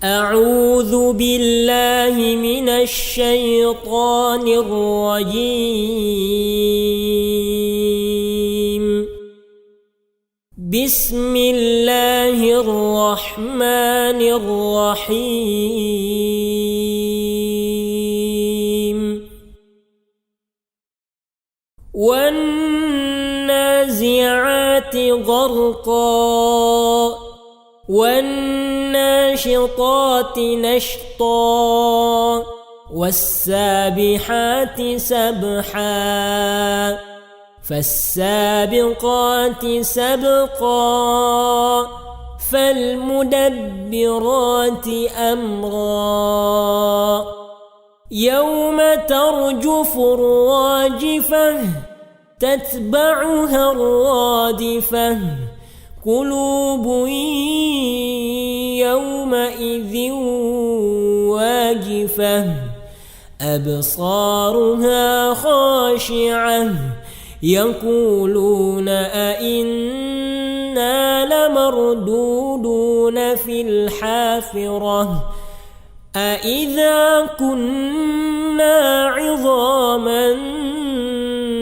أعوذ بالله من الشيطان الرجيم. بسم الله الرحمن الرحيم. والنازعات غرقا والناشطات نشطا والسابحات سبحا فالسابقات سبقا فالمدبرات أمرا يوم ترجف الراجفة تتبعها الرادفة قلوب يومئذ واجفة أبصارها خاشعة يقولون أئنا لمردودون في الحافرة أئذا كنا عظاما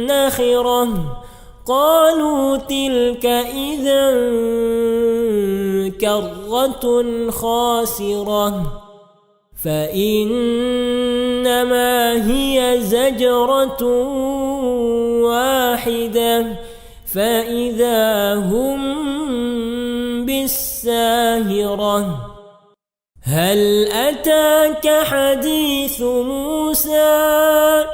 نخرة قالوا تلك إذا كرة خاسرة فإنما هي زجرة واحدة فإذا هم بالساهرة هل أتاك حديث موسى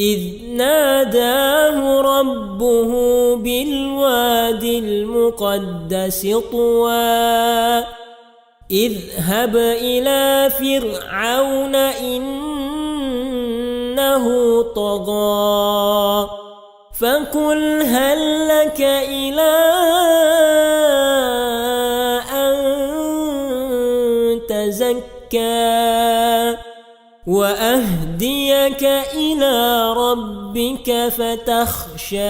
إذ ناداه ربه بالواد المقدس طوى اذهب إلى فرعون إنه طغى فقل هل لك إلى أن تزكى وأهديك إلى ربك فتخشى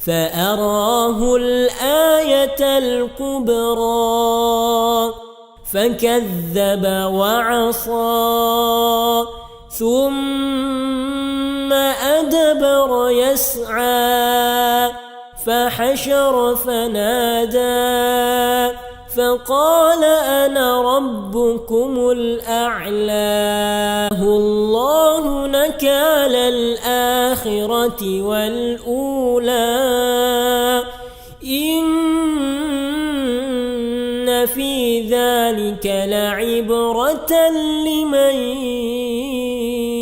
فأراه الآية الكبرى فكذب وعصى ثم أدبر يسعى فحشر فنادى فقال أنا ربكم الأعلى الله نكال الآخرة والأولى إن في ذلك لعبرة لمن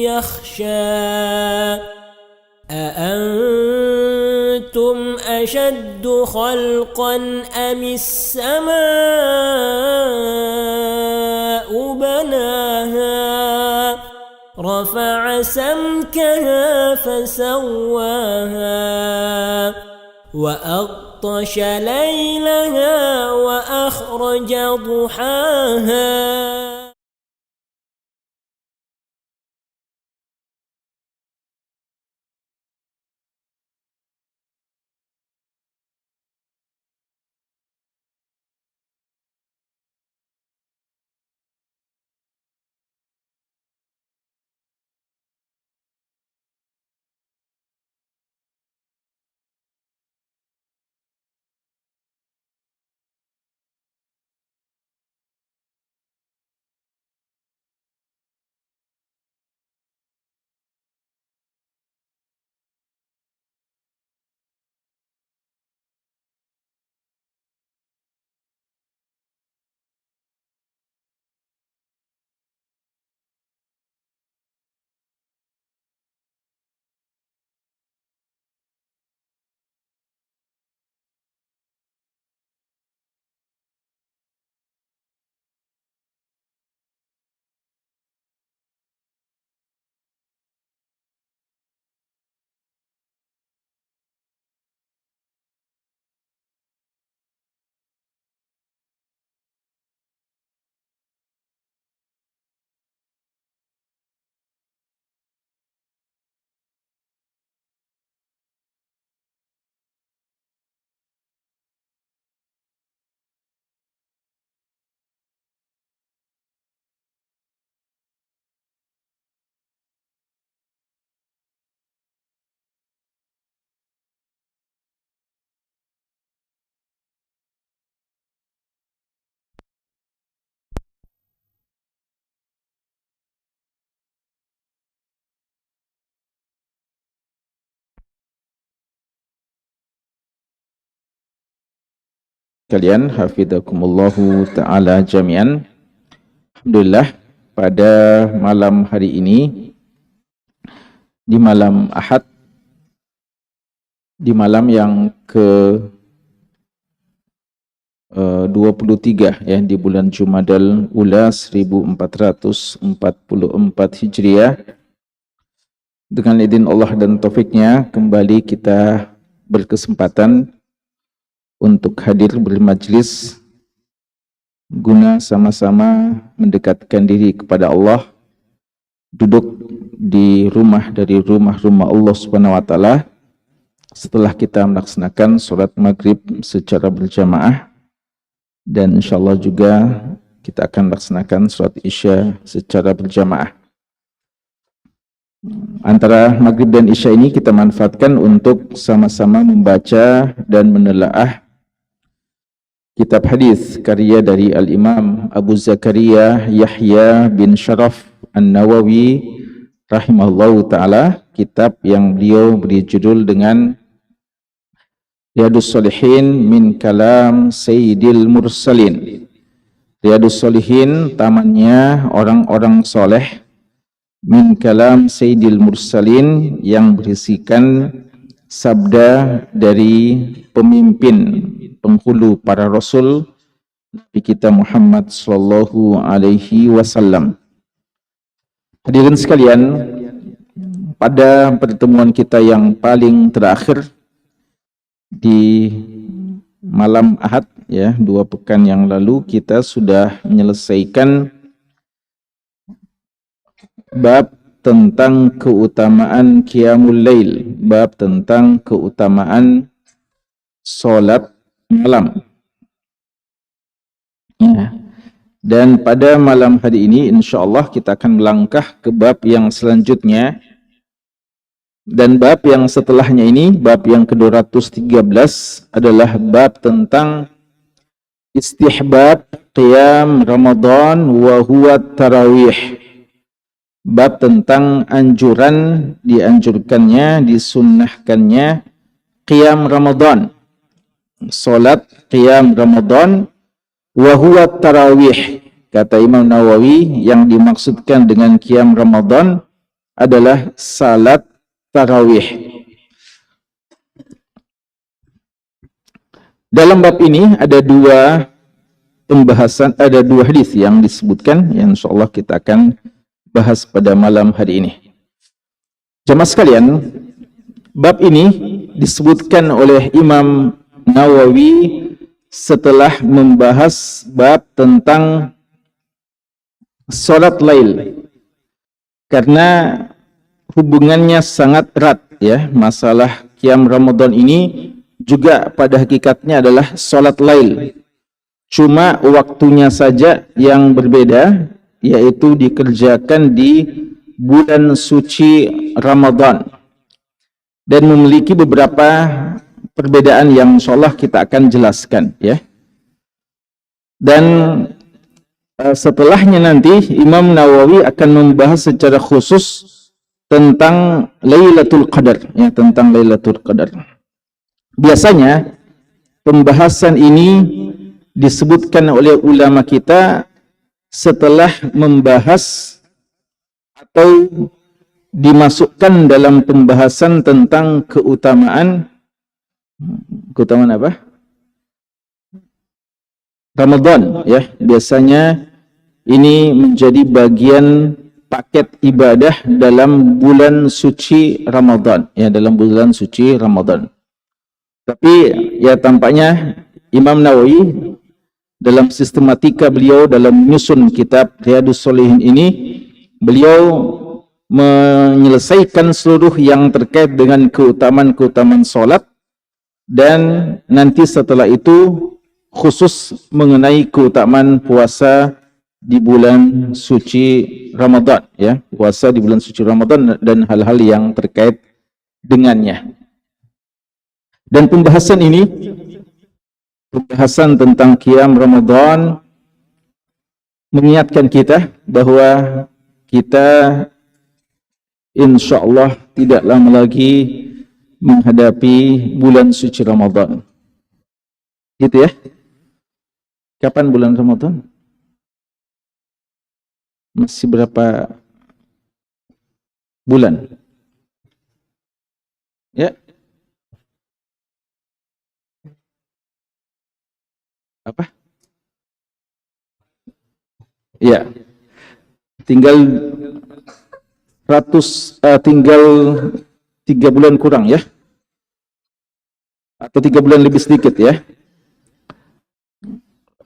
يخشى أأنتم أشد خلقا أم السماء بناها رفع سمكها فسواها وأغطش ليلها وأخرج ضحاها Kalian hafizakumullahu ta'ala jami'an. Alhamdulillah, pada malam hari ini, di malam Ahad, di malam yang ke 23 ya, di bulan Jumadal Ula 1444 Hijriah, dengan izin Allah dan taufiknya kembali kita berkesempatan untuk hadir bermajlis guna sama-sama mendekatkan diri kepada Allah, duduk di rumah dari rumah-rumah Allah Subhanahu wa taala setelah kita melaksanakan sholat maghrib secara berjamaah, dan insyaallah juga kita akan melaksanakan sholat isya secara berjamaah. Antara maghrib dan isya ini kita manfaatkan untuk sama-sama membaca dan menelaah kitab hadis karya dari Al-Imam Abu Zakaria Yahya bin Sharaf An-Nawawi rahimahullahu ta'ala, kitab yang beliau beri judul dengan Riyadus Shalihin min Kalam Sayyidil Mursalin. Riyadus Shalihin, tamannya orang-orang soleh, min Kalam Sayyidil Mursalin, yang berisikan sabda dari pemimpin penghulu para rasul Nabi kita Muhammad sallallahu alaihi wasallam. Hadirin sekalian, pada pertemuan kita yang paling terakhir di malam Ahad ya, 2 pekan yang lalu, kita sudah menyelesaikan bab tentang keutamaan Qiyamul Lail, bab tentang keutamaan salat malam. Ya. Dan pada malam hari ini insyaallah kita akan melangkah ke bab yang selanjutnya. Dan bab yang setelahnya ini, bab yang ke-213 adalah bab tentang istihbab qiyam Ramadan wa huwa tarawih. Bab tentang anjuran, dianjurkannya, disunnahkannya qiyam Ramadan, salat qiyam Ramadan, wa huwa tarawih. Kata Imam Nawawi, yang dimaksudkan dengan qiyam Ramadan adalah salat tarawih. Dalam bab ini ada 2 pembahasan, ada 2 hadis yang disebutkan, yang insyaallah kita akan bahas pada malam hari ini. Jamaah sekalian, bab ini disebutkan oleh Imam Nawawi setelah membahas bab tentang salat lail, karena hubungannya sangat erat ya. Masalah qiyam Ramadan ini juga pada hakikatnya adalah salat lail, cuma waktunya saja yang berbeda, yaitu dikerjakan di bulan suci Ramadan, dan memiliki beberapa perbedaan yang insyaallah kita akan jelaskan ya. Dan setelahnya nanti Imam Nawawi akan membahas secara khusus tentang Lailatul Qadar ya, tentang Lailatul Qadar. Biasanya pembahasan ini disebutkan oleh ulama kita setelah membahas atau dimasukkan dalam pembahasan tentang keutamaan apa? Ramadan ya. Biasanya ini menjadi bagian paket ibadah dalam bulan suci Ramadan ya, dalam bulan suci Ramadan. Tapi ya tampaknya Imam Nawawi dalam sistematika beliau dalam menyusun kitab Riyadus Shalihin ini, beliau menyelesaikan seluruh yang terkait dengan keutamaan-keutamaan salat, dan nanti setelah itu khusus mengenai keutamaan puasa di bulan suci Ramadan ya, puasa di bulan suci Ramadan dan hal-hal yang terkait dengannya. Dan pembahasan ini, pembahasan tentang qiyam Ramadan, mengingatkan kita bahwa kita insyaallah tidak lama lagi menghadapi bulan suci Ramadan. Gitu ya. Kapan bulan Ramadan? Masih berapa bulan? Ya. Apa? Ya. Tinggal tinggal 3 bulan kurang ya. Atau 3 bulan lebih sedikit ya.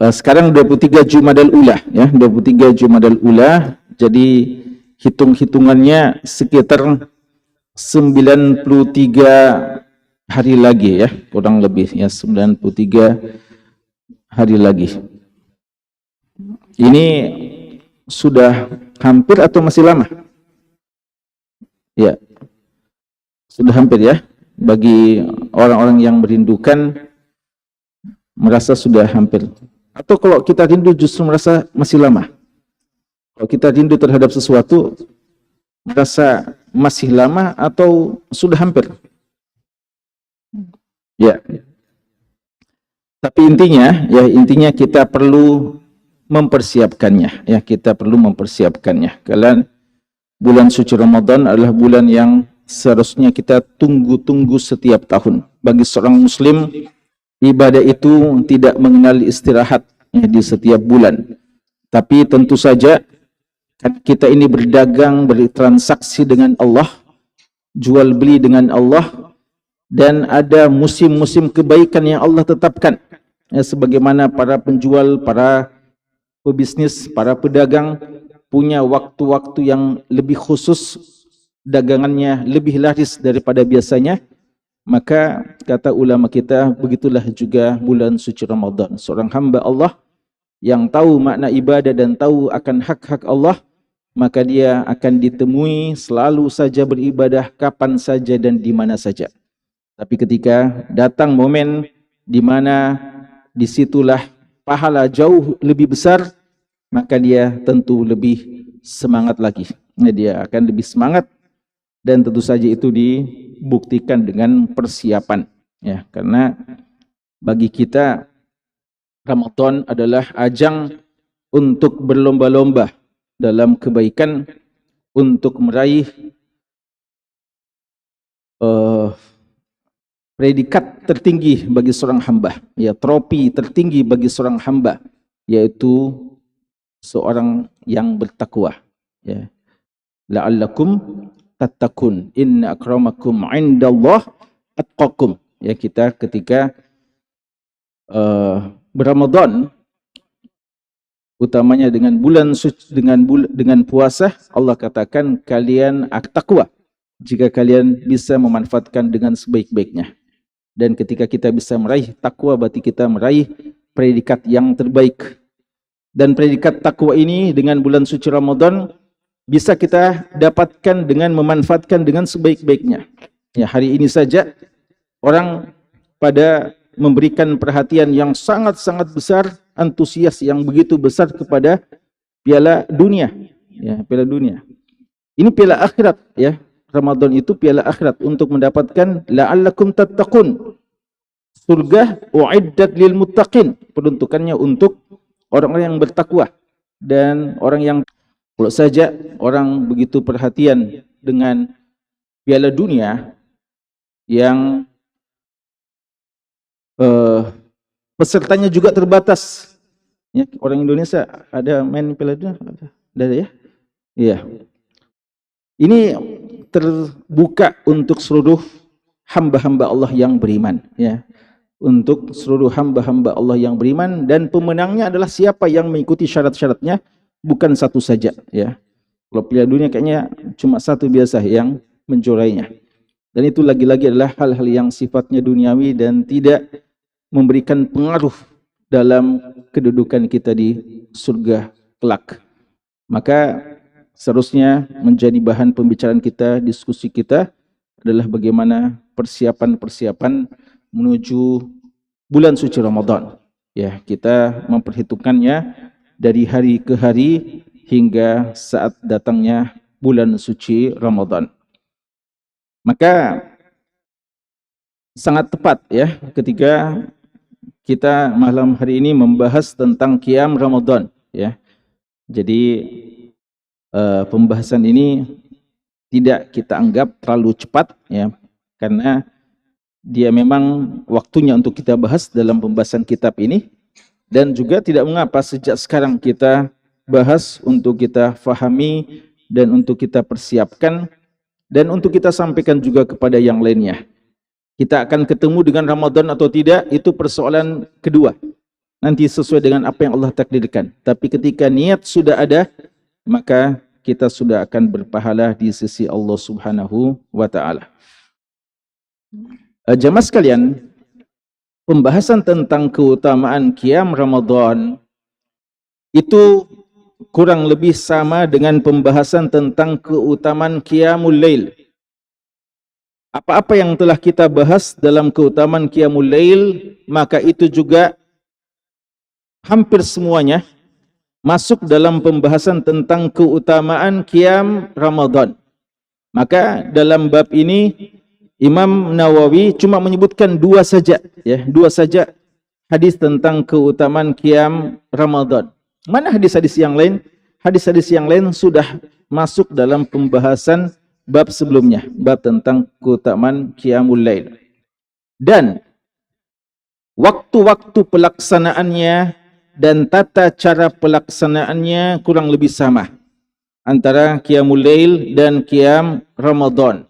Sekarang 23 Jumadal Ula ya, 23 Jumadal Ula. Jadi hitung-hitungannya sekitar 93 hari lagi ya, kurang lebih ya, 93 hari lagi. Ini sudah hampir atau masih lama? Ya, sudah hampir ya. Bagi orang-orang yang merindukan merasa sudah hampir. Atau kalau kita rindu justru merasa masih lama. Kalau kita rindu terhadap sesuatu merasa masih lama atau sudah hampir. Ya. Tapi intinya kita perlu mempersiapkannya ya, kita perlu mempersiapkannya. Karena bulan suci Ramadan adalah bulan yang seharusnya kita tunggu-tunggu setiap tahun. Bagi seorang muslim, ibadah itu tidak mengenal istirahat ya, di setiap bulan. Tapi tentu saja kan kita ini berdagang, bertransaksi dengan Allah, jual beli dengan Allah, dan ada musim-musim kebaikan yang Allah tetapkan. Ya, sebagaimana para penjual, para pebisnis, para pedagang punya waktu-waktu yang lebih khusus, dagangannya lebih laris daripada biasanya. Maka kata ulama kita, begitulah juga bulan suci Ramadan. Seorang hamba Allah yang tahu makna ibadah dan tahu akan hak-hak Allah, maka dia akan ditemui selalu saja beribadah kapan saja dan di mana saja. Tapi ketika datang momen di mana disitulah pahala jauh lebih besar, maka dia tentu lebih semangat lagi. Dia akan lebih semangat, dan tentu saja itu dibuktikan dengan persiapan ya, karena bagi kita Ramadan adalah ajang untuk berlomba-lomba dalam kebaikan, untuk meraih predikat tertinggi bagi seorang hamba ya, trofi tertinggi bagi seorang hamba, yaitu seorang yang bertakwa ya. La'allakum tattaqun, inna akramakum 'indallah atqakum. Ya, kita ketika berRamadan, utamanya dengan bulan suci, dengan puasa, Allah katakan kalian takwa jika kalian bisa memanfaatkan dengan sebaik-baiknya. Dan ketika kita bisa meraih takwa, berarti kita meraih predikat yang terbaik. Dan predikat takwa ini dengan bulan suci Ramadan bisa kita dapatkan dengan memanfaatkan dengan sebaik-baiknya. Ya, hari ini saja orang pada memberikan perhatian yang sangat-sangat besar, antusias yang begitu besar kepada Piala Dunia. Ya, Piala Dunia. Ini piala akhirat ya. Ramadan itu piala akhirat untuk mendapatkan la'allakum tattaqun. Surga uiddat lil muttaqin, peruntukannya untuk orang-orang yang bertakwa. Dan orang yang, kalau saja orang begitu perhatian dengan Piala Dunia yang pesertanya juga terbatas ya, orang Indonesia ada main Piala Dunia? Ada ya? Iya. Ini terbuka untuk seluruh hamba-hamba Allah yang beriman ya. Untuk seluruh hamba-hamba Allah yang beriman, dan pemenangnya adalah siapa yang mengikuti syarat-syaratnya, bukan satu saja ya. Kalau Piala Dunia kayaknya cuma satu biasa yang menjurainya. Dan itu lagi-lagi adalah hal-hal yang sifatnya duniawi dan tidak memberikan pengaruh dalam kedudukan kita di surga kelak. Maka seharusnya menjadi bahan pembicaraan kita, diskusi kita adalah bagaimana persiapan-persiapan menuju bulan suci Ramadan. Ya, kita memperhitungkannya dari hari ke hari hingga saat datangnya bulan suci Ramadan. Maka sangat tepat ya ketika kita malam hari ini membahas tentang Qiyam Ramadan, ya. Jadi pembahasan ini tidak kita anggap terlalu cepat, ya, karena dia memang waktunya untuk kita bahas dalam pembahasan kitab ini, dan juga tidak mengapa sejak sekarang kita bahas untuk kita fahami dan untuk kita persiapkan dan untuk kita sampaikan juga kepada yang lainnya. Kita akan ketemu dengan Ramadan atau tidak, itu persoalan kedua. Nanti sesuai dengan apa yang Allah takdirkan. Tapi ketika niat sudah ada, maka kita sudah akan berpahala di sisi Allah Subhanahu wa Ta'ala. Jamaah sekalian, pembahasan tentang keutamaan Qiyam Ramadan itu kurang lebih sama dengan pembahasan tentang keutamaan Qiyamul Lail. Apa-apa yang telah kita bahas dalam keutamaan Qiyamul Lail, maka itu juga hampir semuanya masuk dalam pembahasan tentang keutamaan Qiyam Ramadan. Maka dalam bab ini Imam Nawawi cuma menyebutkan dua saja hadis tentang keutamaan Qiyam Ramadan. Mana hadis-hadis yang lain? Hadis-hadis yang lain sudah masuk dalam pembahasan bab sebelumnya, bab tentang keutamaan Qiyamul Lail. Dan waktu-waktu pelaksanaannya dan tata cara pelaksanaannya kurang lebih sama antara Qiyamul Lail dan Qiyam Ramadan.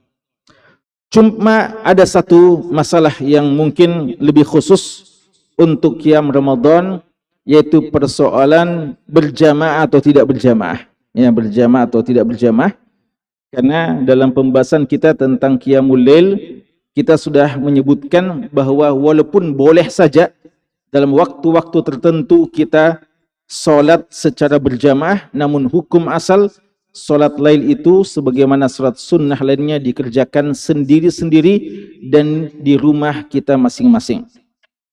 Cuma ada satu masalah yang mungkin lebih khusus untuk Qiyam Ramadan, yaitu persoalan berjamaah atau tidak berjamaah. Ya, berjamaah atau tidak berjamaah. Karena dalam pembahasan kita tentang Qiyamul Lail, kita sudah menyebutkan bahwa walaupun boleh saja dalam waktu-waktu tertentu kita solat secara berjamaah, namun hukum asal solat lail itu sebagaimana solat sunnah lainnya dikerjakan sendiri-sendiri dan di rumah kita masing-masing.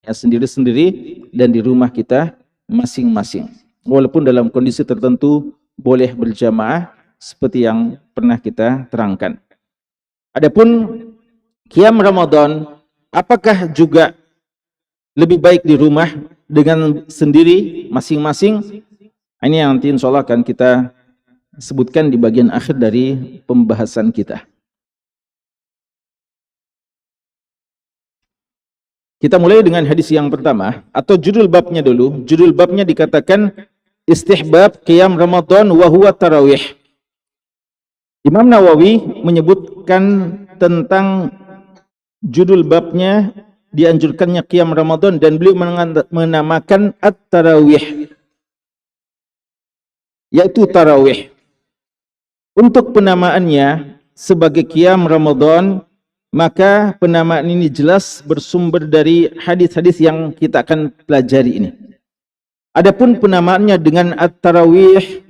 Ya, sendiri-sendiri dan di rumah kita masing-masing. Walaupun dalam kondisi tertentu boleh berjamaah seperti yang pernah kita terangkan. Adapun Qiyam Ramadan, apakah juga lebih baik di rumah dengan sendiri masing-masing? Ini yang nanti insyaallah akan kita sebutkan di bagian akhir dari pembahasan kita. Kita mulai dengan hadis yang pertama, atau judul babnya dulu. Judul babnya dikatakan Istihbab Qiyam Ramadan wa huwa Tarawih. Imam Nawawi menyebutkan tentang judul babnya dianjurkannya Qiyam Ramadan dan beliau menamakan At-Tarawih, yaitu Tarawih. Untuk penamaannya sebagai Qiyam Ramadan, maka penamaan ini jelas bersumber dari hadis-hadis yang kita akan pelajari ini. Adapun penamaannya dengan At-Tarawih,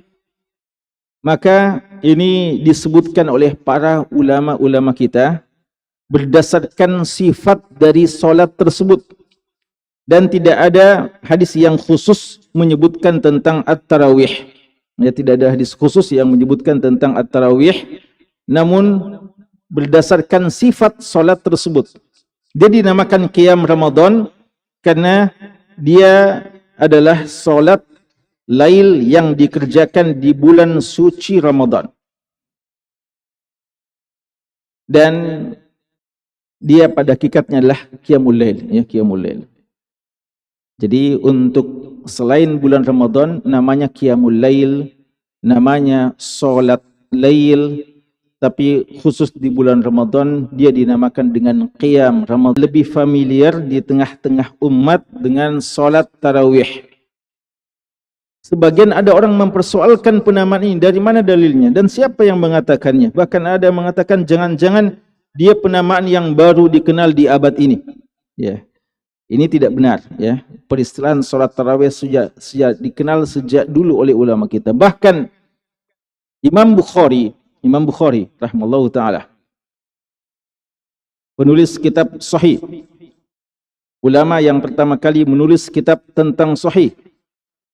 maka ini disebutkan oleh para ulama-ulama kita berdasarkan sifat dari solat tersebut, dan tidak ada hadis yang khusus menyebutkan tentang At-Tarawih. Ya, tidak ada hadis khusus yang menyebutkan tentang At-Tarawih, namun berdasarkan sifat solat tersebut. Dia dinamakan Qiyam Ramadan karena dia adalah solat lail yang dikerjakan di bulan suci Ramadan. Dan dia pada hakikatnya adalah Qiyamul Lail, ya, Qiyamul Lail. Jadi untuk selain bulan Ramadan namanya Qiyamul Lail, namanya solat lail, tapi khusus di bulan Ramadan dia dinamakan dengan Qiyam Ramadan. Lebih familiar di tengah-tengah umat dengan solat Tarawih. Sebagian ada orang mempersoalkan penamaan ini, dari mana dalilnya dan siapa yang mengatakannya. Bahkan ada mengatakan jangan-jangan dia penamaan yang baru dikenal di abad ini. Ya, ini tidak benar. Ya, peristilahan solat tarawih sejak dikenal sejak dulu oleh ulama kita. Bahkan Imam Bukhari rahimallahu taala, penulis kitab Sahih, ulama yang pertama kali menulis kitab tentang Sahih.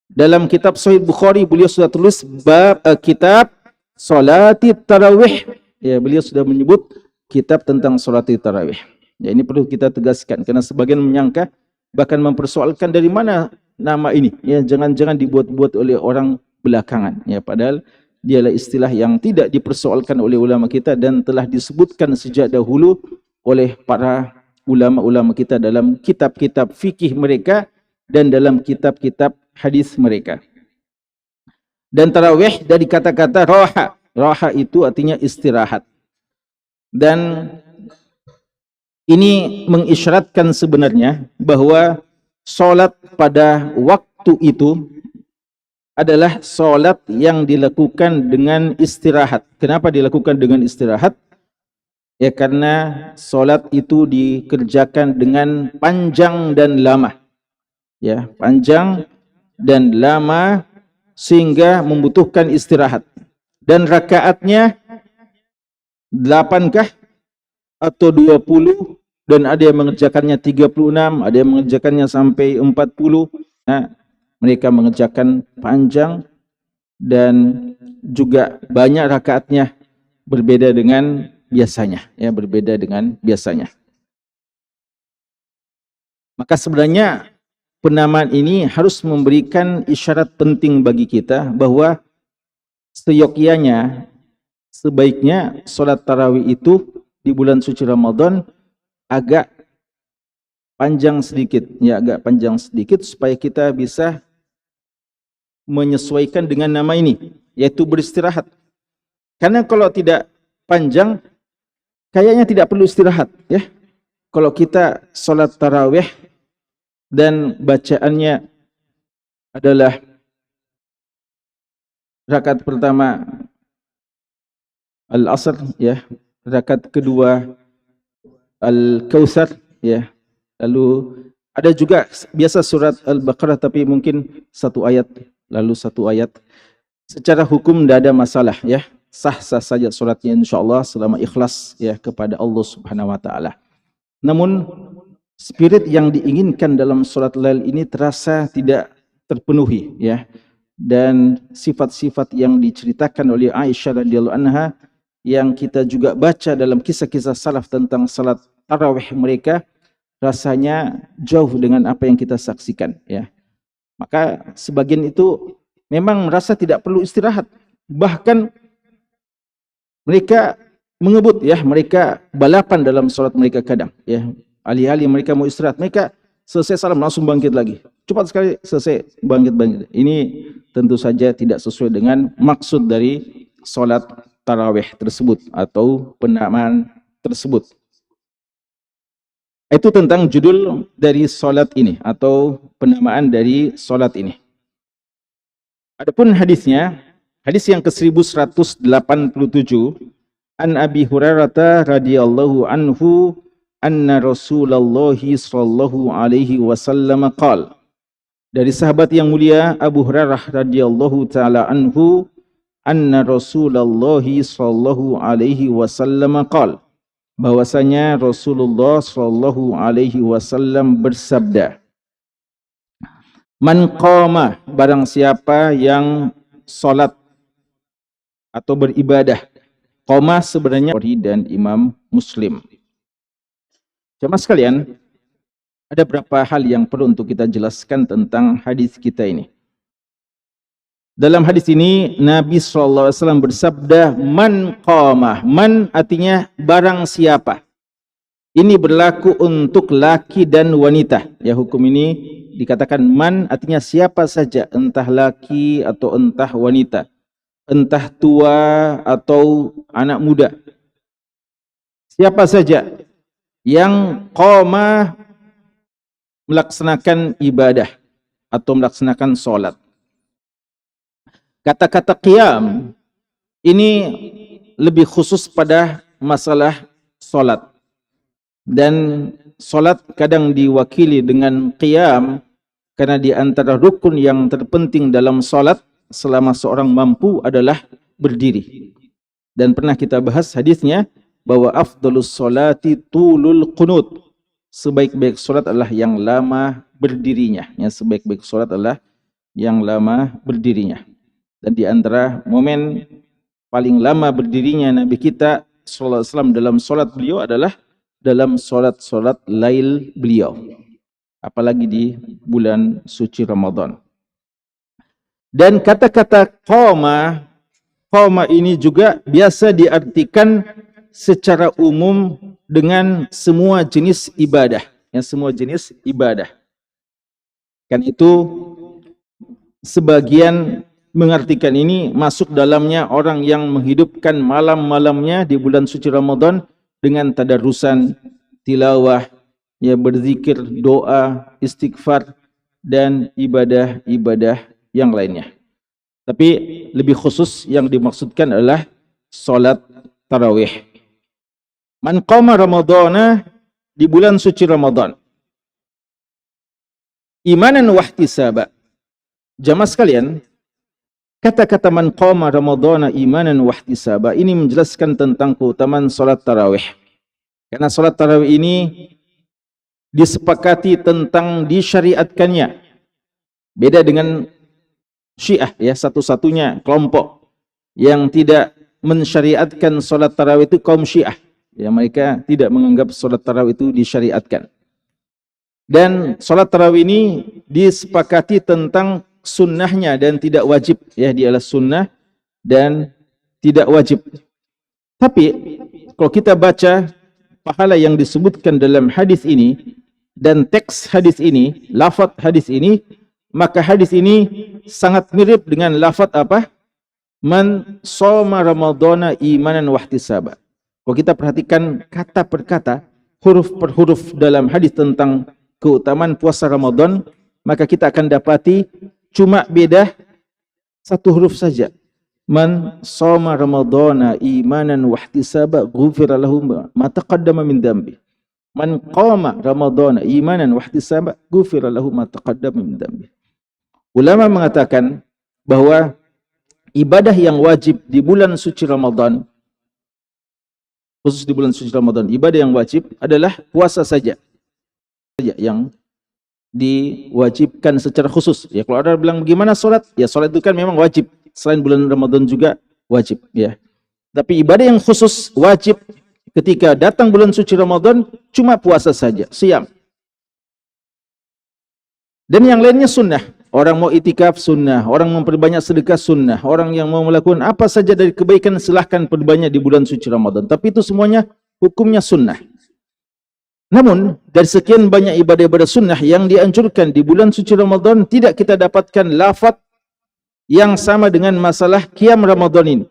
Dalam kitab Sahih Bukhari beliau sudah tulis bab kitab Salati Tarawih. Ya, beliau sudah menyebut kitab tentang Salati Tarawih. Ya, ini perlu kita tegaskan karena sebagian menyangka bahkan mempersoalkan dari mana nama ini, ya, jangan-jangan dibuat-buat oleh orang belakangan, ya, padahal dialah istilah yang tidak dipersoalkan oleh ulama kita dan telah disebutkan sejak dahulu oleh para ulama-ulama kita dalam kitab-kitab fikih mereka dan dalam kitab-kitab hadis mereka. Dan tarawih dari kata-kata roha. Roha itu artinya istirahat. Dan ini mengisyaratkan sebenarnya bahwa solat pada waktu itu adalah solat yang dilakukan dengan istirahat. Kenapa dilakukan dengan istirahat? Ya, karena solat itu dikerjakan dengan panjang dan lama. Ya, panjang dan lama sehingga membutuhkan istirahat. Dan rakaatnya 8 kah atau 20, dan ada yang mengerjakannya 36, ada yang mengerjakannya sampai 40. Nah, mereka mengerjakan panjang dan juga banyak rakaatnya, berbeda dengan biasanya, ya, berbeda dengan biasanya. Maka sebenarnya penamaan ini harus memberikan isyarat penting bagi kita bahwa seyogyanya, sebaiknya solat tarawih itu di bulan suci Ramadan agak panjang sedikit, ya, agak panjang sedikit supaya kita bisa menyesuaikan dengan nama ini, yaitu beristirahat. Karena kalau tidak panjang, kayaknya tidak perlu istirahat, ya. Kalau kita solat tarawih dan bacaannya adalah rakaat pertama Al-Asr, ya, rakaat kedua Al-Kautsar, ya. Lalu ada juga biasa surat Al-Baqarah tapi mungkin satu ayat, lalu satu ayat. Secara hukum tidak ada masalah, ya. Sah-sah saja suratnya insyaallah selama ikhlas, ya, kepada Allah Subhanahu wa taala. Namun spirit yang diinginkan dalam surat Lail ini terasa tidak terpenuhi, ya. Dan sifat-sifat yang diceritakan oleh Aisyah radhiyallahu anha yang kita juga baca dalam kisah-kisah salaf tentang salat tarawih mereka, rasanya jauh dengan apa yang kita saksikan, ya. Maka sebagian itu memang merasa tidak perlu istirahat, bahkan mereka mengebut, ya, mereka balapan dalam salat mereka kadang, ya. Alih-alih mereka mau istirahat, mereka selesai salam langsung bangkit lagi, cepat sekali selesai bangkit. Ini tentu saja tidak sesuai dengan maksud dari salat tarawih tersebut atau penamaan tersebut. Itu tentang judul dari solat ini atau penamaan dari solat ini. Adapun hadisnya, hadis yang ke-1187, an Abi Hurairah radhiyallahu anhu anna Rasulullah sallallahu alaihi wasallam qala, dari sahabat yang mulia Abu Hurairah radhiyallahu taala anhu, anna Rasulullah sallallahu alaihi wasallam qala, bahwasanya Rasulullah sallallahu alaihi wasallam bersabda, man qama, barang siapa yang salat atau beribadah. Qama sebenarnya Bukhari dan Imam Muslim. Jemaah sekalian, ada beberapa hal yang perlu untuk kita jelaskan tentang hadis kita ini. Dalam hadis ini Nabi SAW bersabda, man qamah. Man artinya barang siapa. Ini berlaku untuk laki dan wanita. Ya, hukum ini dikatakan man artinya siapa saja, entah laki atau entah wanita, entah tua atau anak muda. Siapa saja yang qamah melaksanakan ibadah atau melaksanakan solat. Kata-kata qiyam ini lebih khusus pada masalah solat. Dan solat kadang diwakili dengan qiyam karena di antara rukun yang terpenting dalam solat selama seorang mampu adalah berdiri. Dan pernah kita bahas hadisnya bahwa afdalus solati tulul qunut. Sebaik-baik solat adalah yang lama berdirinya. Ya, sebaik-baik solat adalah yang lama berdirinya. Dan di antara momen paling lama berdirinya Nabi kita sallallahu alaihi wasallam dalam solat beliau adalah dalam solat-solat lail beliau. apalagi di bulan suci Ramadan. Dan kata-kata qama ini juga biasa diartikan secara umum dengan semua jenis ibadah, semua jenis ibadah. Kan itu sebagian mengartikan ini masuk dalamnya orang yang menghidupkan malam-malamnya di bulan suci Ramadan dengan tadarusan, tilawah, berzikir, doa, istighfar, dan ibadah-ibadah yang lainnya. Tapi lebih khusus yang dimaksudkan adalah salat tarawih. Man qama Ramadana di bulan suci Ramadan, imanan wahtisaba. Jamaah sekalian, kata-kata man qama Ramadana imanan wahtisaba ini menjelaskan tentang keutamaan salat tarawih. Karena salat tarawih ini disepakati tentang disyariatkannya. Beda dengan Syiah, satu-satunya kelompok yang tidak mensyariatkan salat tarawih itu kaum Syiah. Mereka tidak menganggap salat tarawih itu disyariatkan. Dan salat tarawih ini disepakati tentang sunnahnya dan tidak wajib. Dia adalah sunnah dan tidak wajib. Tapi kalau kita baca pahala yang disebutkan dalam hadis ini dan teks hadis ini, lafaz hadis ini, maka hadis ini sangat mirip dengan lafaz apa? Man shoma Ramadhana imanan wahtisaba. Kalau kita perhatikan kata per kata, huruf per huruf dalam hadis tentang keutamaan puasa Ramadan, maka kita akan dapati cuma beda satu huruf saja. Man shoma Ramadhana imanan wahtisaba ghufira lahu ma taqaddama min dhanbi. Man qama Ramadhana imanan wahtisaba ghufira lahu ma taqaddama min dhanbi. Ulama mengatakan bahwa ibadah yang wajib di bulan suci Ramadan, khusus di bulan suci Ramadan, ibadah yang wajib adalah puasa saja yang diwajibkan secara khusus. Kalau ada bilang bagaimana salat? Salat itu kan memang wajib. Selain bulan Ramadan juga wajib. Tapi ibadah yang khusus wajib ketika datang bulan suci Ramadan cuma puasa saja, siam. Dan yang lainnya sunnah. Orang mau itikaf sunnah, orang memperbanyak sedekah sunnah, orang yang mau melakukan apa saja dari kebaikan silahkan perbanyak di bulan suci Ramadan. Tapi itu semuanya hukumnya sunnah. Namun dari sekian banyak ibadah-ibadah sunnah yang dianjurkan di bulan suci Ramadan, tidak kita dapatkan lafaz yang sama dengan masalah qiyam Ramadan ini.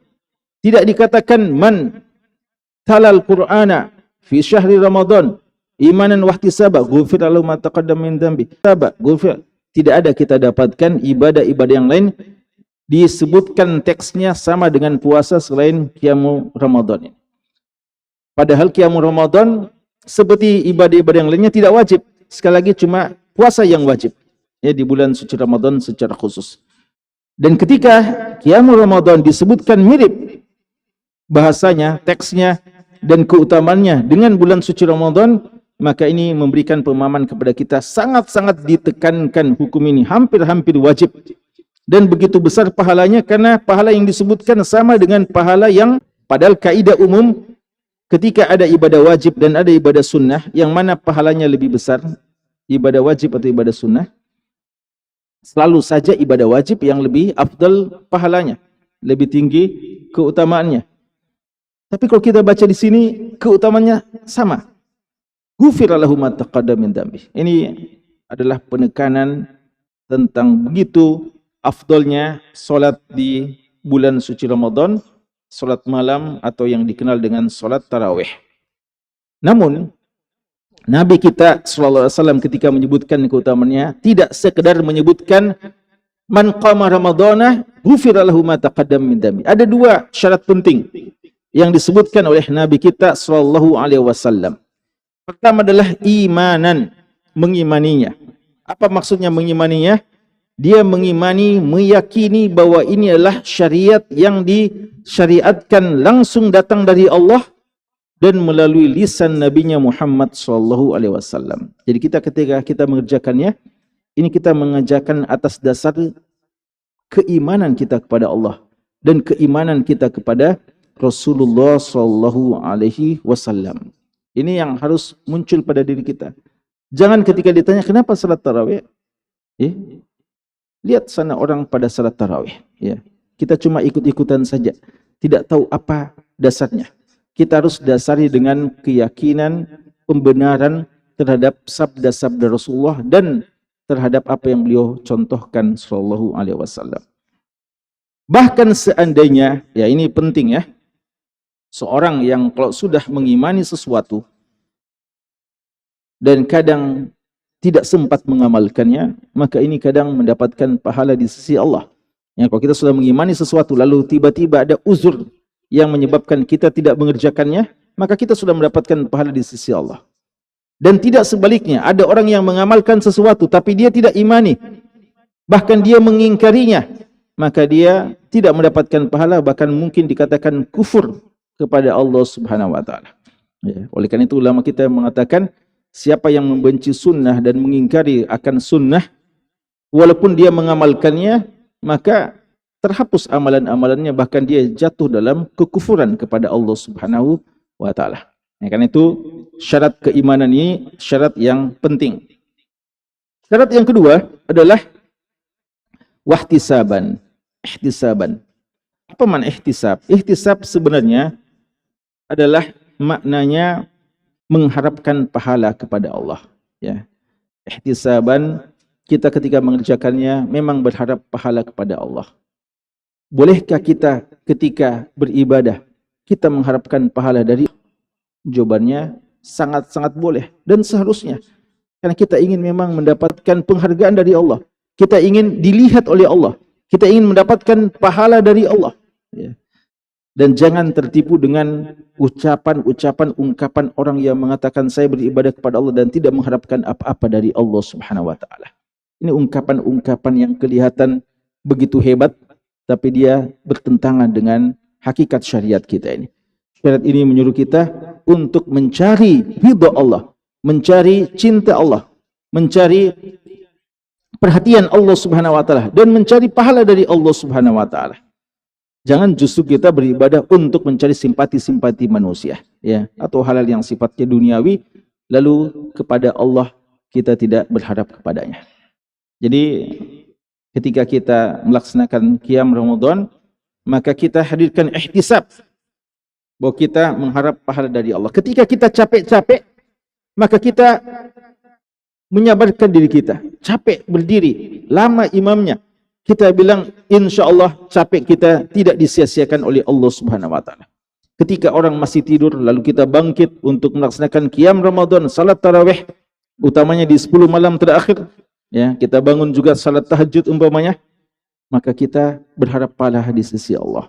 Tidak dikatakan man talal Qur'ana fi syahri Ramadan imanan wahtisaba ghufira lahu ma taqaddama min dhanbi. Tidak ada kita dapatkan ibadah-ibadah yang lain disebutkan teksnya sama dengan puasa selain qiyam Ramadan ini. Padahal qiyam Ramadan seperti ibadah-ibadah yang lainnya tidak wajib. Sekali lagi cuma puasa yang wajib di bulan suci Ramadan secara khusus. Dan ketika qiyam Ramadan disebutkan mirip bahasanya, teksnya dan keutamannya dengan bulan suci Ramadan, maka ini memberikan pemahaman kepada kita sangat-sangat ditekankan hukum ini hampir-hampir wajib. Dan begitu besar pahalanya karena pahala yang disebutkan sama dengan pahala yang padahal kaidah umum ketika ada ibadah wajib dan ada ibadah sunnah, yang mana pahalanya lebih besar, ibadah wajib atau ibadah sunnah? Selalu saja ibadah wajib yang lebih afdal pahalanya, lebih tinggi keutamaannya. Tapi kalau kita baca di sini keutamaannya sama. Ghufira lahu ma taqaddama min dhanbi. Ini adalah penekanan tentang begitu afdalnya salat di bulan suci Ramadan, salat malam atau yang dikenal dengan salat tarawih. Namun Nabi kita sallallahu alaihi wasallam ketika menyebutkan keutamaannya tidak sekedar menyebutkan man qama ramadhana ghufira lahu ma taqaddama min dhanbi. Ada dua syarat penting yang disebutkan oleh Nabi kita sallallahu alaihi wasallam. Pertama adalah imanan, mengimaninya. Apa maksudnya mengimaninya? Dia mengimani, meyakini bahwa ini adalah syariat yang disyariatkan langsung datang dari Allah dan melalui lisan Nabinya Muhammad SAW. Jadi ketika kita mengerjakannya, ini kita mengerjakan atas dasar keimanan kita kepada Allah dan keimanan kita kepada Rasulullah SAW. Ini yang harus muncul pada diri kita. Jangan ketika ditanya kenapa salat tarawih, lihat sana orang pada salat tarawih. Ya. Kita cuma ikut-ikutan saja, tidak tahu apa dasarnya. Kita harus dasari dengan keyakinan, pembenaran terhadap sabda-sabda Rasulullah dan terhadap apa yang beliau contohkan sallallahu alaihi wasallam. Bahkan seandainya, ya ini penting ya, seorang yang kalau sudah mengimani sesuatu dan kadang tidak sempat mengamalkannya, maka ini kadang mendapatkan pahala di sisi Allah. Ya, kalau kita sudah mengimani sesuatu lalu tiba-tiba ada uzur yang menyebabkan kita tidak mengerjakannya, maka kita sudah mendapatkan pahala di sisi Allah. Dan tidak sebaliknya, ada orang yang mengamalkan sesuatu tapi dia tidak imani, bahkan dia mengingkarinya, maka dia tidak mendapatkan pahala, bahkan mungkin dikatakan kufur kepada Allah Subhanahu wa taala. Ya, oleh karena itu ulama kita mengatakan siapa yang membenci sunnah dan mengingkari akan sunnah walaupun dia mengamalkannya, maka terhapus amalan-amalannya, bahkan dia jatuh dalam kekufuran kepada Allah Subhanahu wa taala. Ya, karena itu syarat keimanan ini syarat yang penting. Syarat yang kedua adalah wahtisaban, ihtisaban. Apa makna ihtisab? Ihtisab sebenarnya adalah maknanya mengharapkan pahala kepada Allah. Ya. Ihtisaban, kita ketika mengerjakannya memang berharap pahala kepada Allah. Bolehkah kita ketika beribadah kita mengharapkan pahala dari Allah? Jawabannya sangat-sangat boleh dan seharusnya. Karena kita ingin memang mendapatkan penghargaan dari Allah. Kita ingin dilihat oleh Allah. Kita ingin mendapatkan pahala dari Allah. Ya. Dan jangan tertipu dengan ucapan-ucapan, ungkapan orang yang mengatakan saya beribadah kepada Allah dan tidak mengharapkan apa-apa dari Allah Subhanahu wa taala. Ini ungkapan-ungkapan yang kelihatan begitu hebat, tapi dia bertentangan dengan hakikat syariat kita ini. Syariat ini menyuruh kita untuk mencari ridha Allah, mencari cinta Allah, mencari perhatian Allah Subhanahu wa taala dan mencari pahala dari Allah Subhanahu wa taala. Jangan justru kita beribadah untuk mencari simpati-simpati manusia, ya, atau hal-hal yang sifatnya duniawi, lalu kepada Allah kita tidak berharap kepadanya. Jadi ketika kita melaksanakan qiyam Ramadan, maka kita hadirkan ihtisab bahwa kita mengharap pahala dari Allah. Ketika kita capek-capek, maka kita menyabarkan diri kita. Capek berdiri, lama imamnya. Kita bilang, insya Allah capek kita tidak disia-siakan oleh Allah Subhanahu wa taala. Ketika orang masih tidur, lalu kita bangkit untuk melaksanakan qiyam Ramadan, salat tarawih, utamanya di 10 malam terakhir, ya, kita bangun juga salat tahajud umpamanya, maka kita berharap pahala di sisi Allah.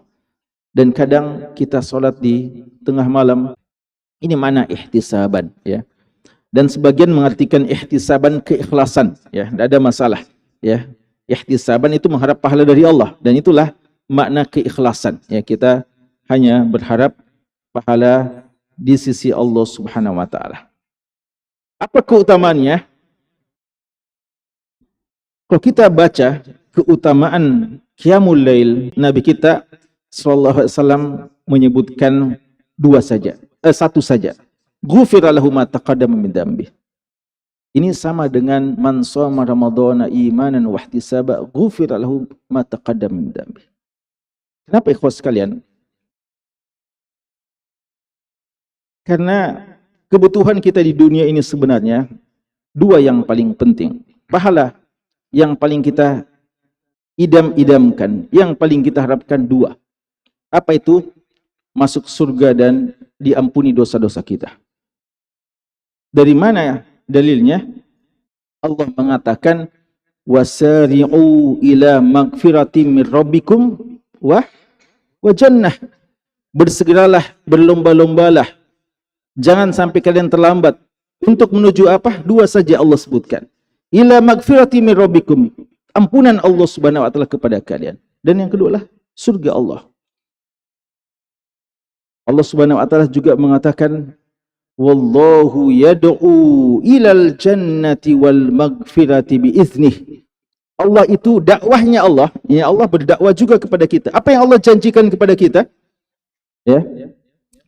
Dan kadang kita sholat di tengah malam, ini mana ihtisaban, ya. Dan sebagian mengartikan ihtisaban keikhlasan, ya, tidak ada masalah, ya. Ihtisaban itu mengharap pahala dari Allah, dan itulah makna keikhlasan, ya. Kita hanya berharap pahala di sisi Allah Subhanahu wa taala. Apa keutamaannya? Kalau kita baca keutamaan Qiyamul Lail, Nabi kita sallallahu alaihi wasallam menyebutkan satu saja. Ghufira lahu ma taqaddama min dzambi. Ini sama dengan man shoma ramadhana imanan wa ihtisaba ghufira lahu ma taqaddama min dzambi. Kenapa ikhwas sekalian? Karena kebutuhan kita di dunia ini sebenarnya dua yang paling penting. Pahala yang paling kita idam-idamkan, yang paling kita harapkan dua. Apa itu? Masuk surga dan diampuni dosa-dosa kita. Dari mana dalilnya? Allah mengatakan wasari'u ila magfiratin min rabbikum wa jannah. Bersegeralah, berlomba-lombalah. Jangan sampai kalian terlambat. Untuk menuju apa? Dua saja Allah sebutkan. Ila magfiratin min rabbikum. Ampunan Allah Subhanahu wa taala kepada kalian. Dan yang kedua lah surga Allah. Allah Subhanahu wa taala juga mengatakan wallahu yad'u ilal jannati wal maghfirati biiznih. Allah itu dakwahnya Allah, ya, Allah berdakwah juga kepada kita. Apa yang Allah janjikan kepada kita? Ya.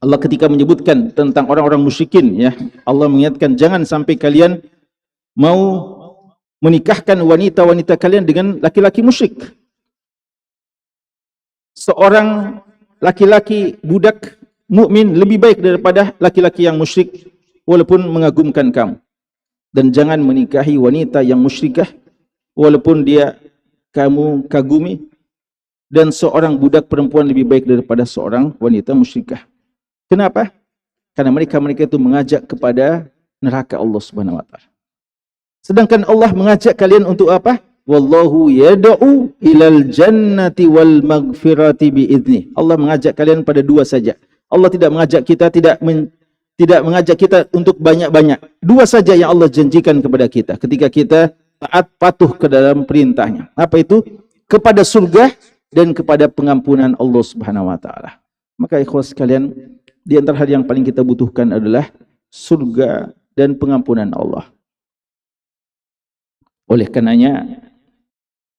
Allah ketika menyebutkan tentang orang-orang musyrikin, ya, Allah mengingatkan jangan sampai kalian mau menikahkan wanita-wanita kalian dengan laki-laki musyrik. Seorang laki-laki budak mukmin lebih baik daripada laki-laki yang musyrik walaupun mengagumkan kamu. Dan jangan menikahi wanita yang musyrikah walaupun dia kamu kagumi, dan seorang budak perempuan lebih baik daripada seorang wanita musyrikah. Kenapa? Karena mereka itu mengajak kepada neraka Allah Subhanahu wa taala. Sedangkan Allah mengajak kalian untuk apa? Wallahu yad'u ilal jannati wal maghfirati biidznih. Allah mengajak kalian pada dua saja. Allah tidak mengajak kita, tidak mengajak kita untuk banyak-banyak. Dua saja yang Allah janjikan kepada kita ketika kita taat patuh ke dalam perintahnya. Apa itu? Kepada surga dan kepada pengampunan Allah Subhanahu wa taala. Maka ikhwah sekalian, di antara hal yang paling kita butuhkan adalah surga dan pengampunan Allah. Oleh karenanya,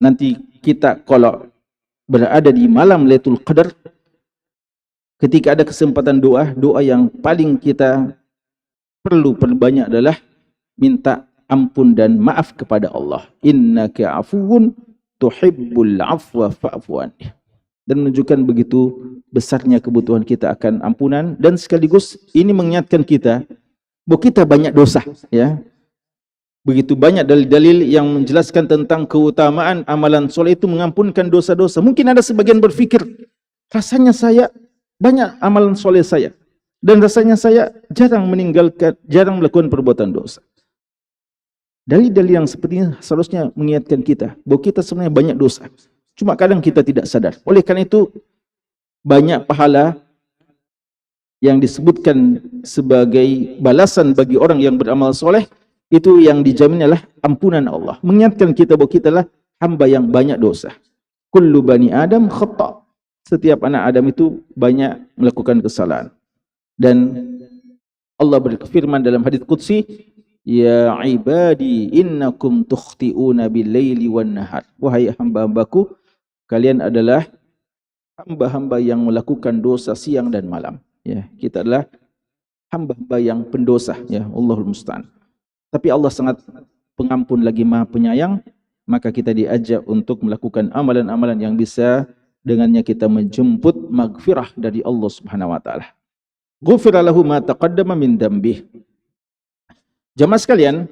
nanti kita kalau berada di malam Lailatul Qadar, ketika ada kesempatan doa, doa yang paling kita perlu perbanyak adalah minta ampun dan maaf kepada Allah. Innaka afuwun tuhibbul afwa fa'fu anni. Dan menunjukkan begitu besarnya kebutuhan kita akan ampunan, dan sekaligus ini mengingatkan kita bahwa kita banyak dosa, ya. Begitu banyak dalil-dalil yang menjelaskan tentang keutamaan amalan soleh itu mengampunkan dosa-dosa. Mungkin ada sebagian berfikir, rasanya saya banyak amalan soleh saya, dan rasanya saya jarang melakukan perbuatan dosa. Dalil-dalil yang seperti ini seharusnya mengingatkan kita bahwa kita sebenarnya banyak dosa. Cuma kadang kita tidak sadar. Oleh karena itu, banyak pahala yang disebutkan sebagai balasan bagi orang yang beramal soleh, itu yang dijamin adalah ampunan Allah. Mengingatkan kita bahwa kita adalah hamba yang banyak dosa. Kullu bani Adam khata'. Setiap anak Adam itu banyak melakukan kesalahan. Dan Allah berfirman dalam hadits qudsi, ya ibadi innakum tukhti'una bil-laili wan-nahar. Wahai hamba-hambaku, kalian adalah hamba-hamba yang melakukan dosa siang dan malam. Ya, kita adalah hamba-hamba yang pendosa, ya, Allahul musta'an. Tapi Allah sangat pengampun lagi Maha Penyayang, maka kita diajak untuk melakukan amalan-amalan yang bisa dengannya kita menjemput maghfirah dari Allah Subhanahu wa taala. Ghufira lahu ma taqaddama min dambih. Jamaah sekalian,